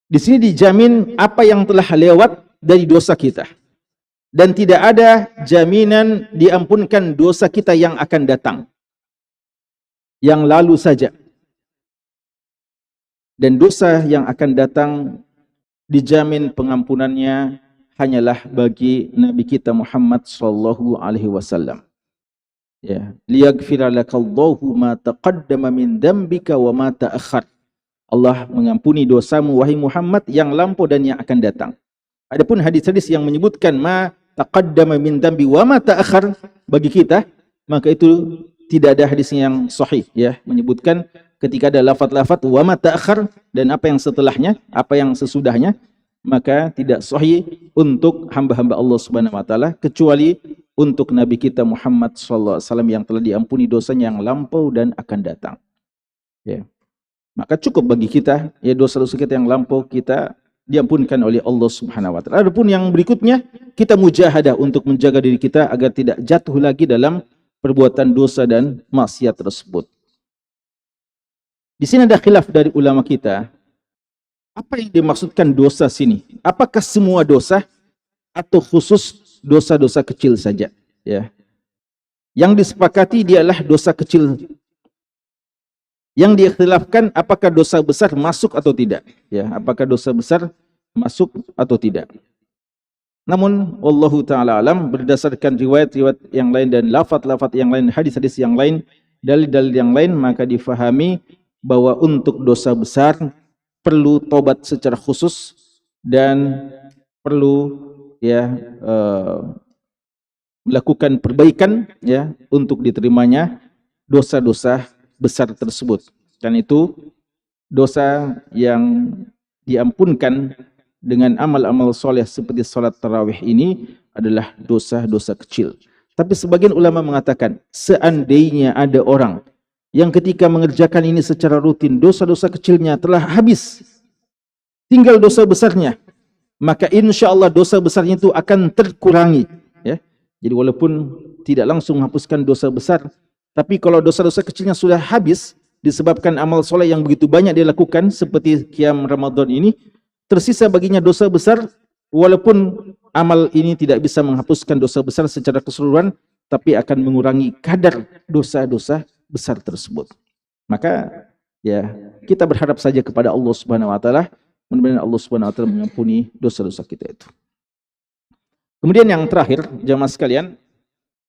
di sini dijamin apa yang telah lewat dari dosa kita, dan tidak ada jaminan diampunkan dosa kita yang akan datang, yang lalu saja. Dan dosa yang akan datang dijamin pengampunannya hanyalah bagi Nabi kita Muhammad sallallahu alaihi wasallam. Ya, liyaghfira lakallahu ma taqaddama min dambika wa ma ta'akhkhar. Allah mengampuni dosamu wahai Muhammad yang lampau dan yang akan datang. Adapun hadis-hadis yang menyebutkan ma taqaddama min dambi wa ma ta'akhkhar bagi kita, maka itu tidak ada hadis yang sahih, ya, menyebutkan ketika ada lafaz-lafaz wa ma ta'akhkhar dan apa yang setelahnya, apa yang sesudahnya, maka tidak sahih untuk hamba-hamba Allah Subhanahu wa taala kecuali untuk Nabi kita Muhammad sallallahu alaihi wasallam yang telah diampuni dosanya yang lampau dan akan datang. Ya. Maka cukup bagi kita, ya, dosa-dosa kita yang lampau kita diampunkan oleh Allah Subhanahu wa taala. Adapun yang berikutnya, kita mujahadah untuk menjaga diri kita agar tidak jatuh lagi dalam perbuatan dosa dan maksiat tersebut. Di sini ada khilaf dari ulama kita. Apa yang dimaksudkan dosa sini? Apakah semua dosa atau khusus dosa-dosa kecil saja? Ya. Yang disepakati dia adalah dosa kecil. Yang diikhtilafkan apakah dosa besar masuk atau tidak? Ya, apakah dosa besar masuk atau tidak? Namun wallahu taala alam, berdasarkan riwayat-riwayat yang lain dan lafaz-lafaz yang lain, hadis-hadis yang lain, dalil-dalil yang lain, maka difahami bahwa untuk dosa besar perlu tobat secara khusus dan perlu, ya, melakukan perbaikan, ya, untuk diterimanya dosa-dosa besar tersebut. Dan itu dosa yang diampunkan dengan amal-amal soleh seperti salat tarawih ini adalah dosa-dosa kecil. Tapi sebagian ulama mengatakan, seandainya ada orang yang ketika mengerjakan ini secara rutin, dosa-dosa kecilnya telah habis, tinggal dosa besarnya, maka insya Allah dosa besarnya itu akan terkurangi. Ya. Jadi walaupun tidak langsung menghapuskan dosa besar, tapi kalau dosa-dosa kecilnya sudah habis, disebabkan amal soleh yang begitu banyak dia lakukan, seperti qiyam Ramadan ini, tersisa baginya dosa besar, walaupun amal ini tidak bisa menghapuskan dosa besar secara keseluruhan, tapi akan mengurangi kadar dosa-dosa besar tersebut. Maka ya kita berharap saja kepada Allah Subhanahu wa taala, mudah-mudahan Allah Subhanahu wa taala mengampuni dosa-dosa kita itu. Kemudian yang terakhir, jamaah sekalian,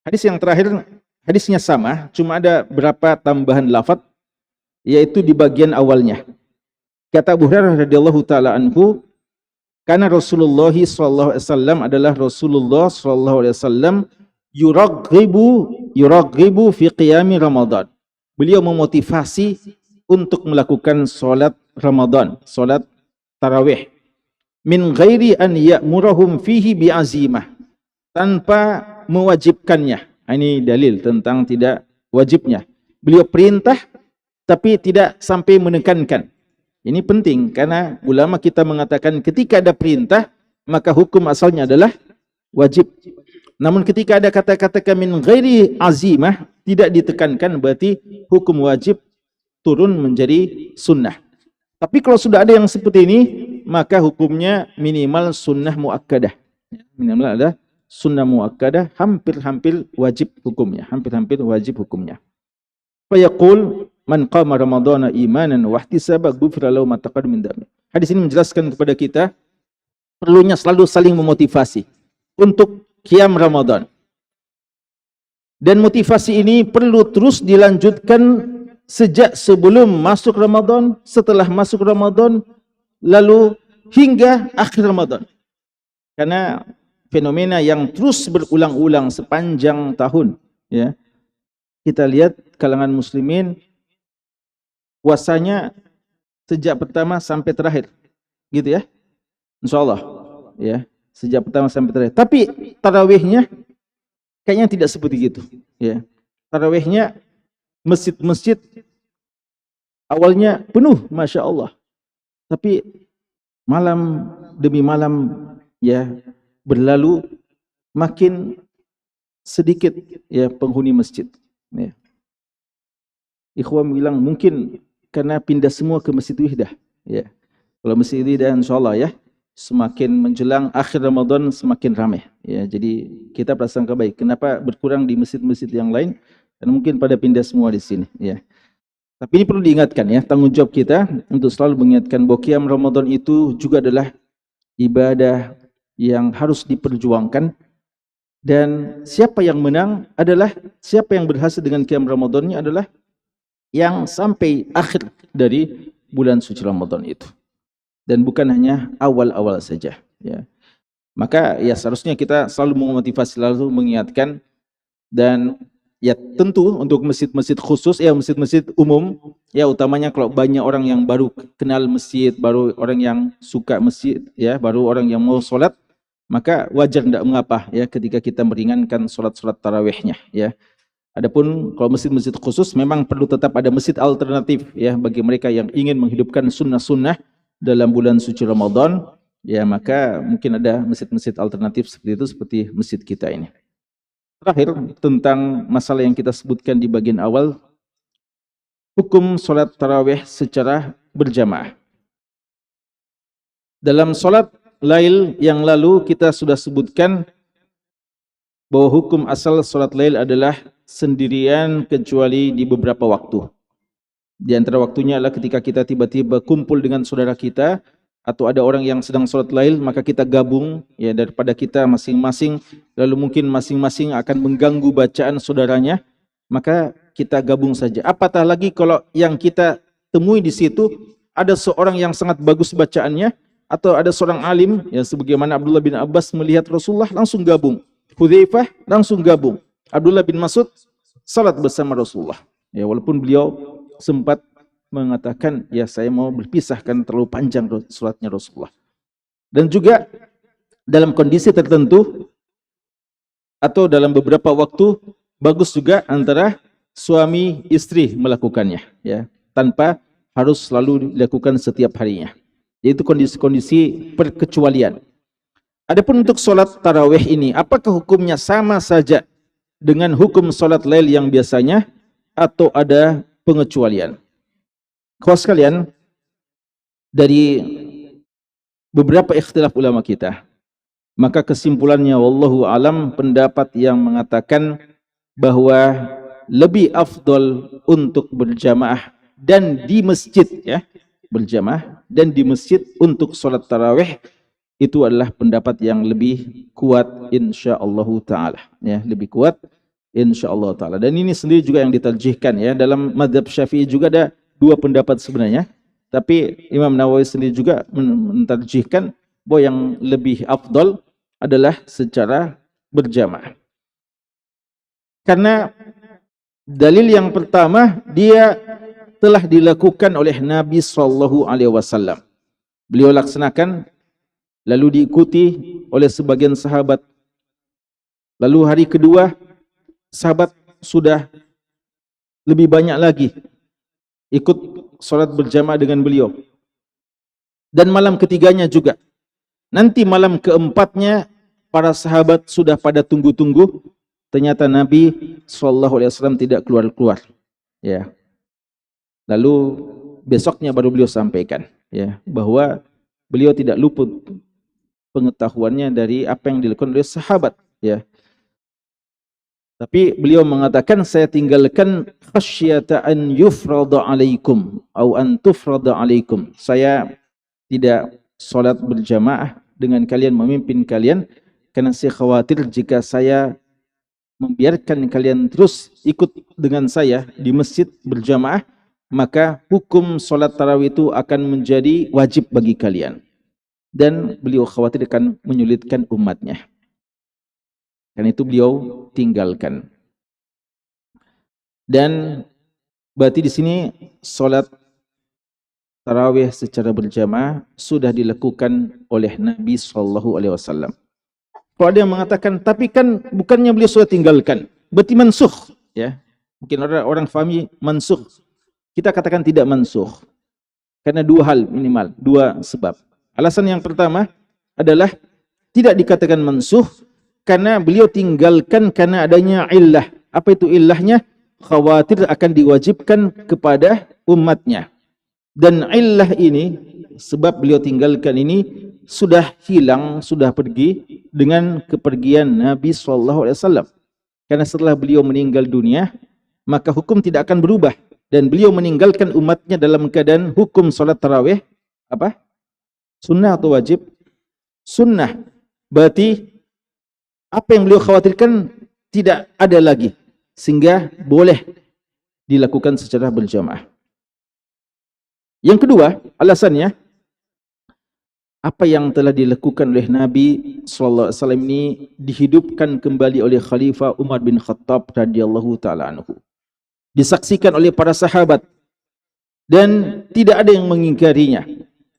hadis yang terakhir hadisnya sama, cuma ada berapa tambahan lafaz, yaitu di bagian awalnya. Kata Abu Hurairah radhiyallahu taala anhu, karena Rasulullah sallallahu alaihi wasallam adalah Rasulullah sallallahu alaihi wasallam yuraghibu fi qiyami Ramadan. Beliau memotivasi untuk melakukan salat Ramadan, salat tarawih. Min ghairi an ya'murahum fihi bi'azimah, tanpa mewajibkannya. Ini dalil tentang tidak wajibnya. Beliau perintah tapi tidak sampai menekankan. Ini penting karena ulama kita mengatakan ketika ada perintah maka hukum asalnya adalah wajib. Namun ketika ada kata-kata min ghairi azimah, tidak ditekankan, berarti hukum wajib turun menjadi sunnah. Tapi kalau sudah ada yang seperti ini, maka hukumnya minimal sunnah muakkadah. Minimal ada sunnah muakkadah, hampir-hampir wajib hukumnya. Hampir-hampir wajib hukumnya. Fayaqul man qama ramadhana imanan wa ihtisaba ghufira lahu ma taqaddama min dhanbi. Hadis ini menjelaskan kepada kita perlunya selalu saling memotivasi untuk qiyam Ramadan. Dan motivasi ini perlu terus dilanjutkan sejak sebelum masuk Ramadan, setelah masuk Ramadan, lalu hingga akhir Ramadan. Karena fenomena yang terus berulang-ulang sepanjang tahun, ya. Kita lihat kalangan muslimin puasanya sejak pertama sampai terakhir, gitu ya. Insyaallah, ya. Sejak pertama sampai terakhir. Tapi tarawihnya kayaknya tidak seperti itu, ya. Tarawihnya masjid-masjid awalnya penuh, Masya Allah. Tapi malam demi malam ya berlalu, makin sedikit ya penghuni masjid. Ya. Ikhwan bilang mungkin karena pindah semua ke Masjid Wihdah. Ya. Kalau Masjid Wihdah insyaAllah ya, semakin menjelang akhir Ramadan semakin ramai. Ya, jadi kita prasangka baik. Kenapa berkurang di masjid-masjid yang lain? Karena mungkin pada pindah semua di sini. Ya. Tapi ini perlu diingatkan ya, tanggung jawab kita untuk selalu mengingatkan bahwa qiyam Ramadan itu juga adalah ibadah yang harus diperjuangkan. Dan siapa yang menang adalah, siapa yang berhasil dengan qiyam Ramadannya adalah yang sampai akhir dari bulan suci Ramadan itu. Dan bukan hanya awal-awal saja. Ya. Maka ya seharusnya kita selalu memotivasi, selalu mengingatkan. Dan ya tentu untuk masjid-masjid khusus, ya masjid-masjid umum, ya utamanya kalau banyak orang yang baru kenal masjid, baru orang yang suka masjid, ya baru orang yang mau sholat, maka wajar tidak mengapa ya ketika kita meringankan sholat-sholat tarawihnya. Ya. Adapun kalau masjid-masjid khusus memang perlu tetap ada masjid alternatif ya bagi mereka yang ingin menghidupkan sunnah-sunnah dalam bulan suci Ramadan, ya maka mungkin ada masjid-masjid alternatif seperti itu, seperti masjid kita ini. Terakhir tentang masalah yang kita sebutkan di bagian awal, hukum sholat tarawih secara berjamaah. Dalam sholat lail yang lalu kita sudah sebutkan bahwa hukum asal sholat lail adalah sendirian kecuali di beberapa waktu. Di antara waktunya adalah ketika kita tiba-tiba kumpul dengan saudara kita, atau ada orang yang sedang sholat lail, maka kita gabung ya daripada kita masing-masing, lalu mungkin masing-masing akan mengganggu bacaan saudaranya, maka kita gabung saja. Apatah lagi kalau yang kita temui di situ ada seorang yang sangat bagus bacaannya, atau ada seorang alim, ya sebagaimana Abdullah bin Abbas melihat Rasulullah langsung gabung, Hudzaifah langsung gabung, Abdullah bin Mas'ud salat bersama Rasulullah. Ya walaupun beliau sempat mengatakan, ya saya mau berpisahkan terlalu panjang salatnya Rasulullah. Dan juga dalam kondisi tertentu atau dalam beberapa waktu bagus juga antara suami istri melakukannya, ya tanpa harus selalu dilakukan setiap harinya. yaitu kondisi-kondisi perkecualian. Adapun untuk solat tarawih ini, apakah hukumnya sama saja dengan hukum solat lail yang biasanya atau ada pengecualian? Kawan sekalian, dari beberapa ikhtilaf ulama kita, maka kesimpulannya wallahu alam, pendapat yang mengatakan bahwa lebih afdol untuk berjamaah dan di masjid, ya, berjamaah dan di masjid untuk solat tarawih, itu adalah pendapat yang lebih kuat insyaallah taala, ya, lebih kuat insyaallah taala. Dan ini sendiri juga yang ditarjihkan, ya, dalam mazhab Syafi'i juga ada dua pendapat sebenarnya, tapi Imam Nawawi sendiri juga mentarjihkan bahwa yang lebih afdal adalah secara berjamaah. Karena dalil yang pertama, dia telah dilakukan oleh Nabi SAW. Beliau laksanakan, lalu diikuti oleh sebagian sahabat. Lalu hari kedua, sahabat sudah lebih banyak lagi ikut solat berjamaah dengan beliau. Dan malam ketiganya juga. Nanti malam keempatnya, para sahabat sudah pada tunggu-tunggu. Ternyata Nabi SAW tidak keluar-keluar. Ya. Lalu besoknya baru beliau sampaikan, ya, bahwa beliau tidak luput pengetahuannya dari apa yang dilakukan oleh sahabat, ya. Tapi beliau mengatakan, saya tinggalkan khasyata an yufrada alaikum atau an tufrada alaikum. Saya tidak solat berjamaah dengan kalian, memimpin kalian, karena saya khawatir jika saya membiarkan kalian terus ikut dengan saya di masjid berjamaah, maka hukum solat tarawih itu akan menjadi wajib bagi kalian. Dan beliau khawatir akan menyulitkan umatnya. Karena itu beliau tinggalkan. Dan berarti di sini solat tarawih secara berjamaah sudah dilakukan oleh Nabi SAW. Kalau ada yang mengatakan, tapi kan bukannya beliau sudah tinggalkan, berarti mansukh, ya. Mungkin orang fahami mansukh. Kita katakan tidak mansukh. Karena dua hal minimal, dua sebab. Alasan yang pertama adalah tidak dikatakan mansukh karena beliau tinggalkan karena adanya illah. Apa itu illahnya? Khawatir akan diwajibkan kepada umatnya. Dan illah ini, sebab beliau tinggalkan ini sudah hilang, sudah pergi dengan kepergian Nabi SAW. Karena setelah beliau meninggal dunia, maka hukum tidak akan berubah. Dan beliau meninggalkan umatnya dalam keadaan hukum solat tarawih apa? Sunnah atau wajib? Sunnah. Berarti apa yang beliau khawatirkan tidak ada lagi, sehingga boleh dilakukan secara berjamaah. Yang kedua, alasannya, apa yang telah dilakukan oleh Nabi SAW ini dihidupkan kembali oleh Khalifah Umar bin Khattab radhiyallahu taala anhu. Disaksikan oleh para sahabat dan tidak ada yang mengingkarinya.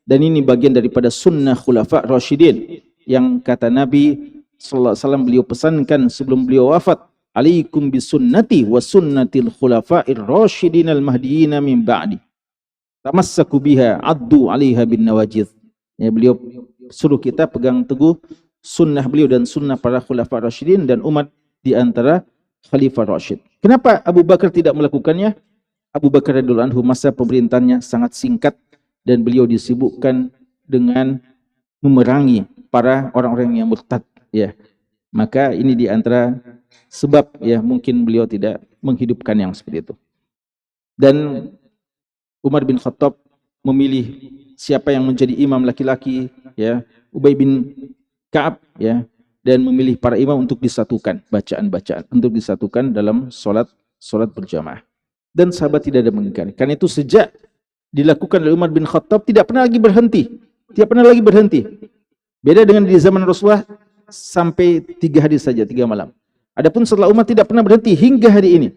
Dan ini bagian daripada sunnah khulafa rasyidin yang kata Nabi SAW beliau pesankan sebelum beliau wafat, alaikum bisunnati wa sunnatil khulafa'ir rasyidin al-mahdiyyin min ba'di. Tamassaku biha addu 'alaiha bin nawajidh. Ya, beliau suruh kita pegang teguh sunnah beliau dan sunnah para khulafa rasyidin dan umat di antara khalifah rasyid. Kenapa Abu Bakar tidak melakukannya? Abu Bakar radhiyallahu anhu masa pemerintahannya sangat singkat dan beliau disibukkan dengan memerangi para orang-orang yang murtad, ya. Maka ini di antara sebab, ya, mungkin beliau tidak menghidupkan yang seperti itu. Dan Umar bin Khattab memilih siapa yang menjadi imam laki-laki, ya, Ubay bin Ka'ab, ya, dan memilih para imam untuk disatukan bacaan-bacaan, untuk disatukan dalam solat berjamaah. Dan sahabat tidak ada mengingkari. Karena itu sejak dilakukan oleh Umar bin Khattab tidak pernah lagi berhenti. Tidak pernah lagi berhenti. Beda dengan di zaman Rasulullah sampai 3 hari saja, 3 malam. Adapun setelah Umar tidak pernah berhenti hingga hari ini.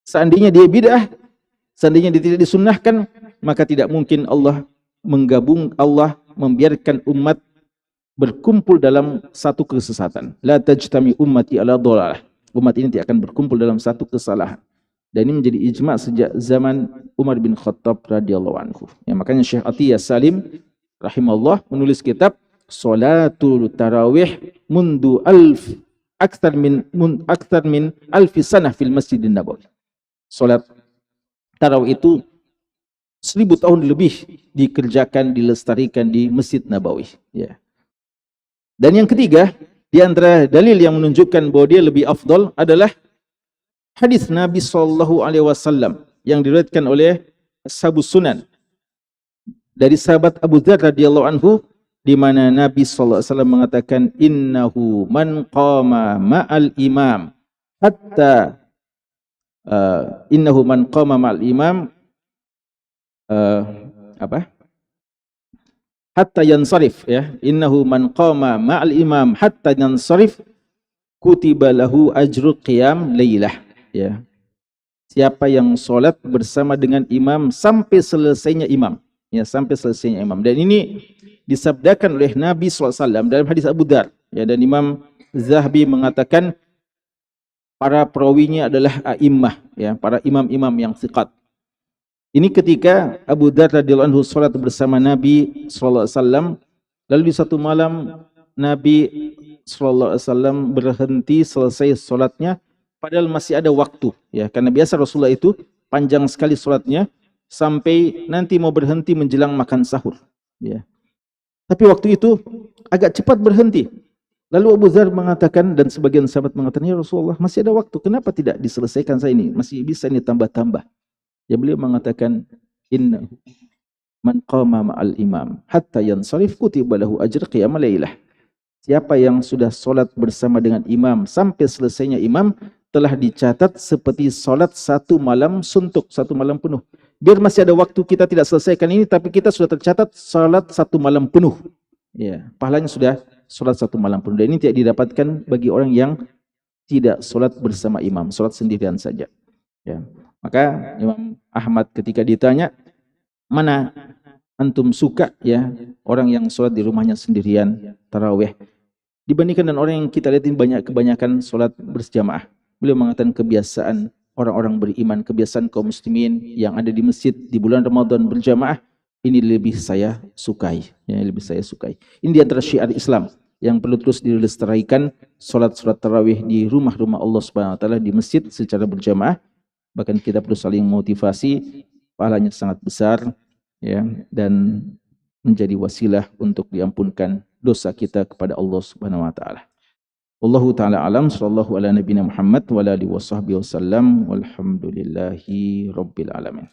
Seandainya dia bid'ah, seandainya dia tidak disunnahkan, maka tidak mungkin Allah membiarkan umat berkumpul dalam satu kesesatan. La tajtami ummati ala dhalalah. Umat ini tidak akan berkumpul dalam satu kesalahan. Dan ini menjadi ijma' sejak zaman Umar bin Khattab radhiyallahu anhu. Ya, makanya Syekh Atiyah Salim rahimahullah menulis kitab Salatul Tarawih mundu akthar min alfi sanah fil Masjidin Nabawi. Salat tarawih itu 1000 tahun lebih dikerjakan, dilestarikan di Masjid Nabawi. Ya. Dan yang ketiga, di antara dalil yang menunjukkan bahwa dia lebih afdal adalah hadis Nabi SAW yang diriwayatkan oleh Ashabus Sunan dari sahabat Abu Dzar radhiyallahu anhu, di mana Nabi SAW mengatakan, innahu man qama ma'al imam hatta innahu man qama ma'al imam hatta yansarif, ya, innahu man qama ma'al imam hatta yansarif kutiba lahu ajru qiyam lailah, ya. Siapa yang sholat bersama dengan imam sampai selesainya imam, ya, sampai selesainya imam. Dan ini disabdakan oleh Nabi SAW dalam hadis Abu Dzar, ya, dan Imam Zahabi mengatakan para perawinya adalah a'immah, ya, para imam-imam yang thiqat. Ini ketika Abu Dzar radhiyallahu anhu salat bersama Nabi SAW, lalu di satu malam Nabi SAW berhenti selesai salatnya, padahal masih ada waktu, ya, karena biasa Rasulullah itu panjang sekali salatnya sampai nanti mau berhenti menjelang makan sahur, ya. Tapi waktu itu agak cepat berhenti. Lalu Abu Dzar mengatakan, dan sebagian sahabat mengatakan, ya Rasulullah, masih ada waktu, kenapa tidak diselesaikan saya ini? Masih bisa ini tambah-tambah. Ya, beliau mengatakan, inna man qama ma'al imam hatta yansarif kutiba lahu ajr qiyam lailah. Siapa yang sudah solat bersama dengan imam sampai selesainya imam, telah dicatat seperti solat satu malam suntuk, satu malam penuh. Biar masih ada waktu kita tidak selesaikan ini, tapi kita sudah tercatat salat satu malam penuh. Ya, pahalanya sudah salat satu malam penuh. Dan ini tidak didapatkan bagi orang yang tidak salat bersama imam, salat sendirian saja. Ya. Maka Imam Ahmad ketika ditanya, mana antum suka, ya, orang yang salat di rumahnya sendirian tarawih dibandingkan dengan orang yang kita lihat ini kebanyakan salat berjamaah. Beliau mengatakan kebiasaan orang-orang beriman, kebiasaan kaum muslimin yang ada di masjid di bulan Ramadan berjamaah, ini lebih saya sukai, ya, lebih saya sukai. Ini di antara syiar Islam yang perlu terus dilestarikan, salat-salat tarawih di rumah-rumah Allah Subhanahu wa taala, di masjid secara berjamaah. Bahkan kita perlu saling motivasi, pahalanya sangat besar, ya, dan menjadi wasilah untuk diampunkan dosa kita kepada Allah Subhanahu wa taala. Wallahu ta'ala alam, sallallahu ala nabiyina Muhammad wa ala alihi wasahbihi wasallam, walhamdulillahi rabbil alamin.